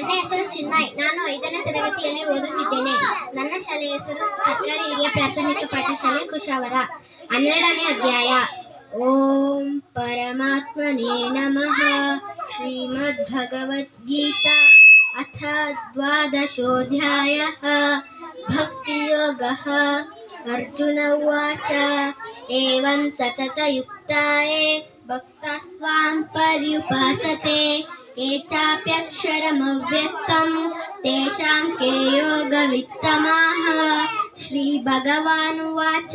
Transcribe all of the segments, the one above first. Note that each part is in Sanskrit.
ನನ್ನ ಹೆಸರು ಚಿನ್ಮಯ್. ನಾನು 5ನೇ ತರಗತಿಯಲ್ಲಿ ಓದುತ್ತಿದ್ದೇನೆ. ನನ್ನ ಶಾಲೆಯ ಹೆಸರು ಸರ್ಕಾರಿ ಹಿರಿಯ ಪ್ರಾಥಮಿಕ ಪಾಠಶಾಲೆ ಕುಶಾವರ. 12ನೇ ಅಧ್ಯಾಯ. ಓಂ ಪರಮಾತ್ಮನೇ ನಮಃ. ಶ್ರೀಮದ್ಭಗವದ್ಗೀತಾ ಅಥ 12ೋऽಧ್ಯಾಯಃ. ಭಕ್ತಿಯೋಗಃ. ಅರ್ಜುನ ಉವಾಚ ಏವಂ ಸತತಯುಕ್ತಾಯೇ ಭಕ್ತಾಸ್ತ್ವಾಂ ಪರ್ಯುಪಾಸತೆ ये चाप्यक्षरमव्यक्तं तेषां के योगवित्तमाः. श्रीभगवानुवाच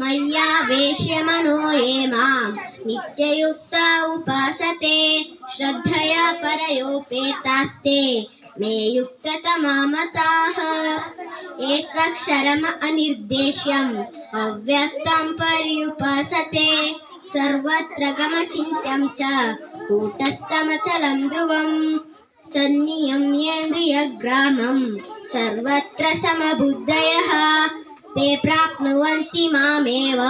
मय्यावेश्य मनो ये मां नित्ययुक्ता उपासते श्रद्धया परयोपेतास्ते मे युक्ततमा मताः. एकक्षरम् अनिर्देश्यम् अव्यक्तं पर्युपासते सर्वत्र गमचिन्त्यं च कूटस्थमचलं ध्रुवं सन्नियम्येन्द्रियग्रामं सर्वत्र समबुद्धयः ते प्राप्नुवन्ति मामेव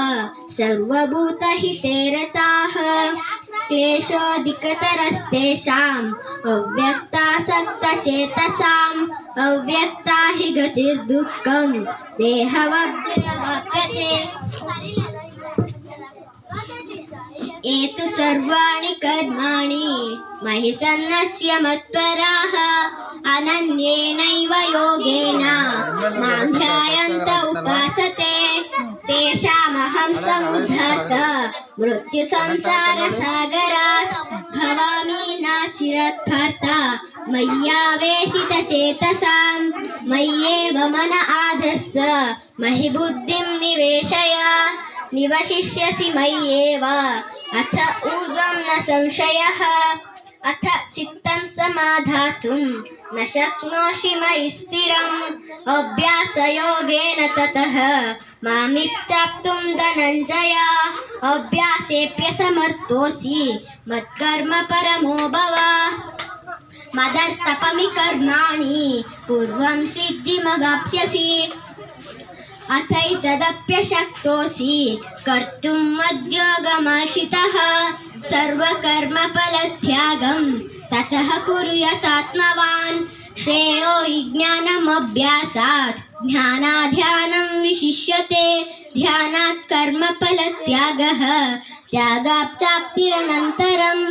सर्वभूतहिते रताः. क्लेशोऽधिकतरस्तेषाम् अव्यक्तासक्तचेतसाम् अव्यक्ता हि गतिर्दुःखं देहवद्भिरवाप्यते. एतु सर्वाणि कर्माणि मयि सन्न्यस्य मत्पराः अनन्येनैव योगेन मां ध्यायन्त उपासते तेषामहं समुद्धर्ता मृत्युसंसारसागरात् भवामि नाचिरत्भर्ता मय्यावेशितचेतसां मय्येव मन आधस्त मयि बुद्धिं निवेशय निवशिष्यसि मय्येव अथ ऊर्ध्वं न संशयः. अथ चित्तं समाधातुं न शक्नोषि मयि स्थिरम् अभ्यासयोगेन ततः मामिच्छाप्तुं धनञ्जय. अभ्यासेऽप्यसमर्थोऽसि मत्कर्म परमो भव. मदर्थपमि कर्माणि पूर्वं सिद्धिमवाप्स्यसि अथैतदप्यशक्तोऽसि कर्तुं मद्योगमाश्रितः. सर्वकर्मफलत्यागं ततः कुरु यतात्मवान्. श्रेयो हि ज्ञानमभ्यासात् ज्ञानाध्यानं विशिष्यते. ध्यानात् कर्मफलत्यागः त्यागात् प्राप्तिरनन्तरम्.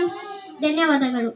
ಧನ್ಯವಾದಗಳು.